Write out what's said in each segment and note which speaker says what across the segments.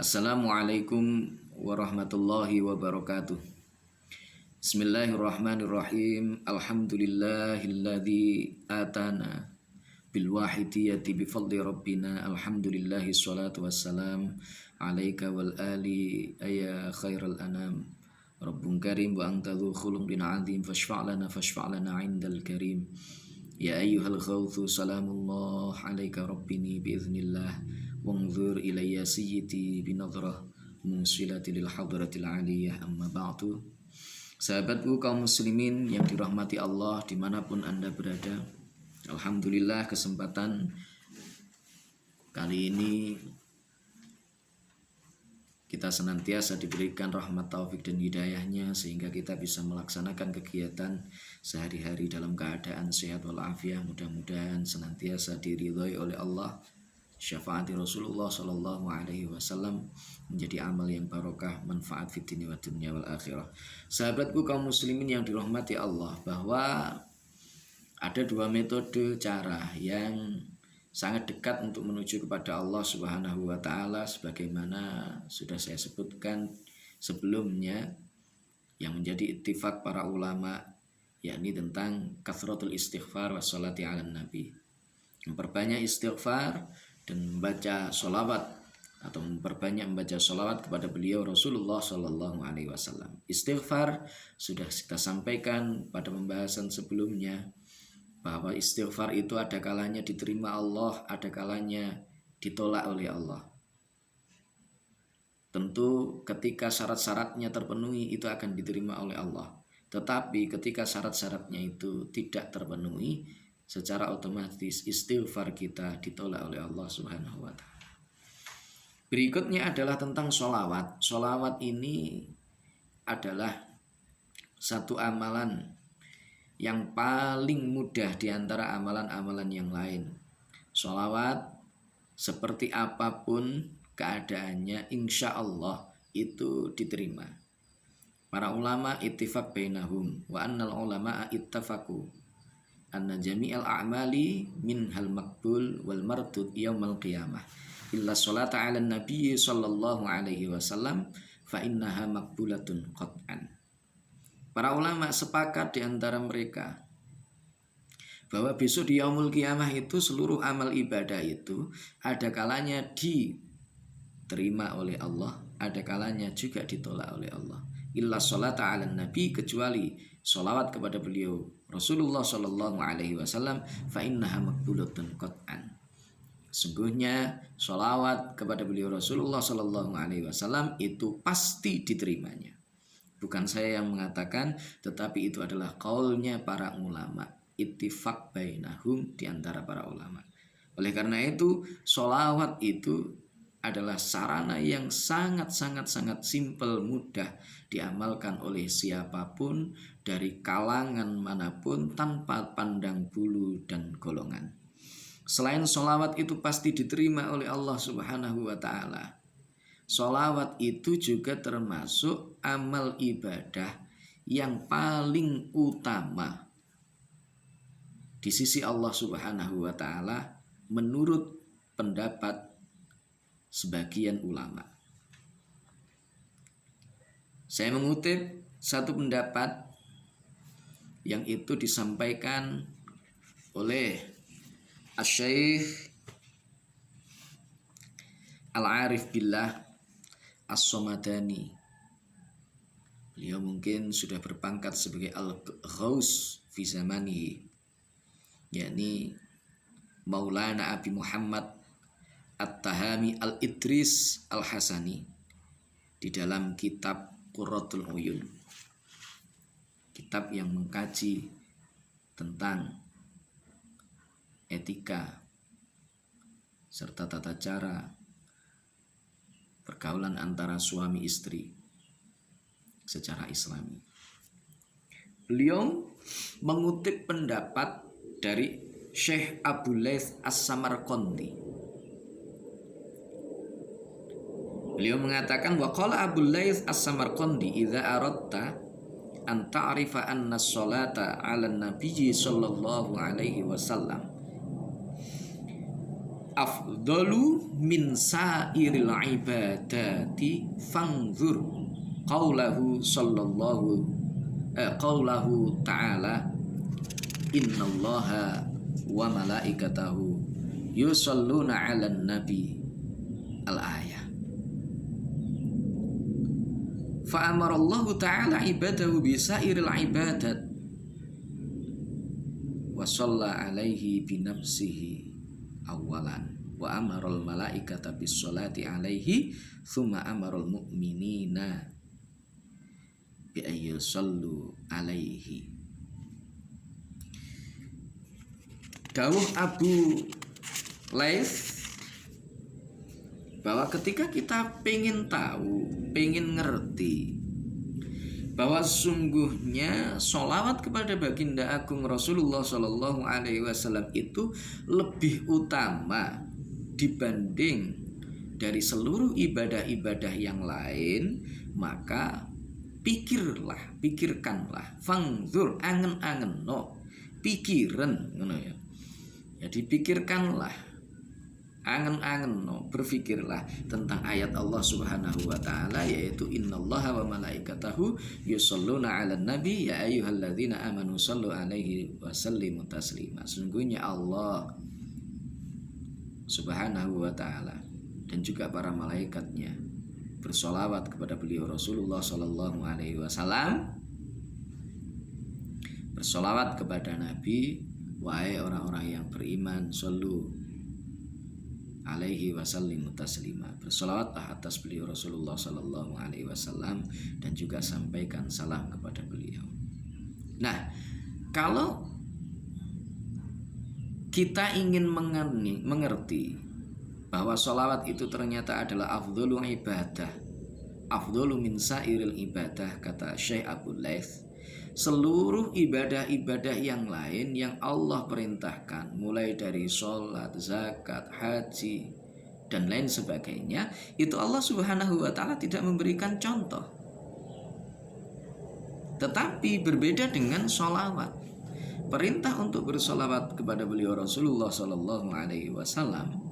Speaker 1: Assalamualaikum warahmatullahi wabarakatuh. Bismillahirrahmanirrahim. Alhamdulillahilladzi atana bil wahidiyati bi fadli rabbina. Alhamdulillahi sholatu wassalam alaika wal ali ya khairal anam. Rabbun karim wa anta dzu khuluqin azim fashfa' lana 'indal karim. Ya ayyuhal khawthu salamullah alaika rabbini biiznillah wanzur ilayya sayyidi binadhrah musilati lil hadratil aliyah amma ba'du. Sahabatku kaum muslimin yang dirahmati Allah dimanapun anda berada, alhamdulillah kesempatan kali ini kita senantiasa diberikan rahmat taufik dan hidayahnya sehingga kita bisa melaksanakan kegiatan sehari-hari dalam keadaan sehat walafiat. Mudah-mudahan senantiasa diridhoi oleh Allah. Syafaati Rasulullah Sallallahu Alaihi Wasallam menjadi amal yang barokah, manfaat fid dunya wa dunya wal akhirah. Sahabatku kaum muslimin yang dirahmati Allah, bahwa ada dua metode cara yang sangat dekat untuk menuju kepada Allah Subhanahu wa taala sebagaimana sudah saya sebutkan sebelumnya, yang menjadi ittifaq para ulama, yakni tentang kathratul istighfar wa sholati ala nabi. Memperbanyak istighfar dan membaca sholawat atau memperbanyak membaca sholawat kepada beliau Rasulullah Sallallahu Alaihi Wasallam. Istighfar sudah kita sampaikan pada pembahasan sebelumnya, bahwa istighfar itu ada kalanya diterima Allah, ada kalanya ditolak oleh Allah. Tentu ketika syarat-syaratnya terpenuhi itu akan diterima oleh Allah. Tetapi ketika syarat-syaratnya itu tidak terpenuhi, secara otomatis istighfar kita ditolak oleh Allah Subhanahu wa taala. Berikutnya adalah tentang sholawat. Sholawat ini adalah satu amalan yang paling mudah di antara amalan-amalan yang lain. Sholawat seperti apapun keadaannya, insya Allah itu diterima. Para ulama ittifaq bainahum wa annal ulama ittafaqu anna jami'al a'mali minhal maqbul wal mardud yaumal qiyamah illa sholata 'alan nabiy sallallahu alaihi wasallam fa innaha maqbulatun qat'an. Para ulama sepakat di antara mereka bahwa besok di yaumul qiyamah itu seluruh amal ibadah itu ada kalanya diterima oleh Allah, ada kalanya juga ditolak oleh Allah. Illa sholata 'alan nabi, kecuali sholawat kepada beliau Rasulullah Sallallahu Alaihi Wasallam, fa innaha maqbulatun qat'an. Sungguhnya sholawat kepada beliau Rasulullah Sallallahu Alaihi Wasallam itu pasti diterimanya. Bukan saya yang mengatakan, tetapi itu adalah qaulnya para ulama. Ittifaq bainahum, di antara para ulama. Oleh karena itu, sholawat itu adalah sarana yang sangat simpel, mudah diamalkan oleh siapapun dari kalangan manapun tanpa pandang bulu dan golongan. Selain sholawat itu pasti diterima oleh Allah Subhanahu wa taala, sholawat itu juga termasuk amal ibadah yang paling utama di sisi Allah Subhanahu wa taala menurut pendapat sebagian ulama. Saya mengutip satu pendapat yang itu disampaikan oleh Asy-Syaikh Al-Arif Billah As-Somadani. Beliau mungkin sudah berpangkat sebagai Al-Ghaus fi zamanihi, yakni Maulana Abi Muhammad At-Tahami Al-Idris Al-Hasani, di dalam kitab Qurratul Uyun, kitab yang mengkaji tentang etika serta tata cara pergaulan antara suami istri secara Islami. Beliau mengutip pendapat dari Syekh Abu Laits As-Samarqandi. Beliau mengatakan, wa qala Abu Laits As-Samarqandi, idza aradta an ta'rifa anna sholata 'ala nabiyyi sallallahu alaihi wasallam afdalu min sairil ibadati fanzur qaulahu qaulahu ta'ala innallaha wa malaikatahu yusalluna 'alan nabi al-ayah. Fa amara Allah ta'ala ibadahu bi sairil ibadat wa shalla 'alaihi bi nafsihi awalan wa amaral malaikata bis sholati 'alaihi thumma amaral mu'minina bi ayyusallu 'alaihi. Dawuh Abu Laits bahwa ketika kita pengen tahu, pengen ngerti bahwa sungguhnya sholawat kepada baginda agung Rasulullah Shallallahu Alaihi Wasallam itu lebih utama dibanding dari seluruh ibadah-ibadah yang lain, maka pikirkanlah, fangzur, angen-angen no, pikiran, ya. Jadi pikirkanlah, angen-angen no, berfikirlah tentang ayat Allah Subhanahu wa taala, yaitu innallaha wa malaikatahu yusholluna 'alan nabi ya ayyuhalladzina amanu shallu 'alaihi wa sallimu taslima. Sungguhnya Allah Subhanahu wa taala dan juga para malaikatnya bersolawat kepada beliau Rasulullah sallallahu alaihi wasallam, bersolawat kepada Nabi, wahai orang-orang yang beriman, shollu alaihi wasallimu taslima, bersolawatlah atas beliau Rasulullah sallallahu alaihi wasallam dan juga sampaikan salam kepada beliau. Nah, kalau kita ingin mengerti bahwa sholawat itu ternyata adalah afdhalu ibadah, afdhalu min sairil ibadah, kata Syekh Abu Laits, seluruh ibadah-ibadah yang lain yang Allah perintahkan, mulai dari sholat, zakat, haji, dan lain sebagainya, itu Allah Subhanahu wa ta'ala tidak memberikan contoh. Tetapi berbeda dengan sholawat. Perintah untuk bersolawat kepada beliau Rasulullah Sallallahu Alaihi Wasallam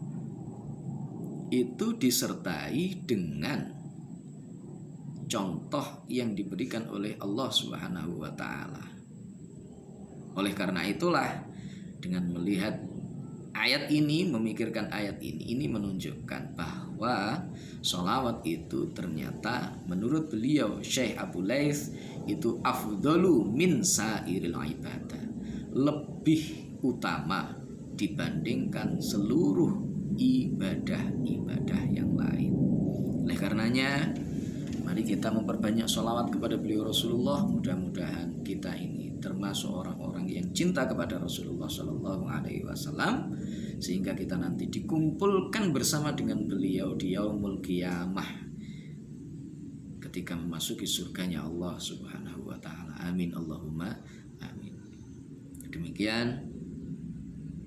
Speaker 1: itu disertai dengan contoh yang diberikan oleh Allah Subhanahu wa taala. Oleh karena itulah, dengan melihat ayat ini, memikirkan ayat ini menunjukkan bahwa sholawat itu ternyata menurut beliau Syekh Abu Laits itu afdalu min sairil ibadah, lebih utama dibandingkan seluruh ibadah-ibadah yang lain. Oleh karenanya, mari kita memperbanyak sholawat kepada beliau Rasulullah. Mudah-mudahan kita ini termasuk orang-orang yang cinta kepada Rasulullah Shallallahu Alaihi Wasallam, sehingga kita nanti dikumpulkan bersama dengan beliau di yaumul qiyamah ketika memasuki surganya Allah Subhanahu Wa Taala. Amin Allahumma amin. Demikian,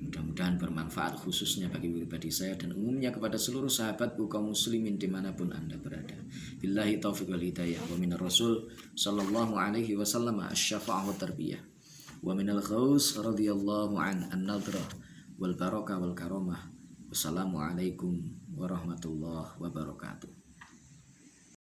Speaker 1: mudah-mudahan bermanfaat khususnya bagi pribadi saya dan umumnya kepada seluruh sahabatku kaum muslimin dimanapun Anda berada. Billahi taufiq wal hidayah wa minar rasul sallallahu alaihi wasallam asy-syafa'ah wa tarbiyah wa minal ghaus radhiyallahu an-nadrah wal barakah wal karamah. Wassalamualaikum warahmatullahi wabarakatuh.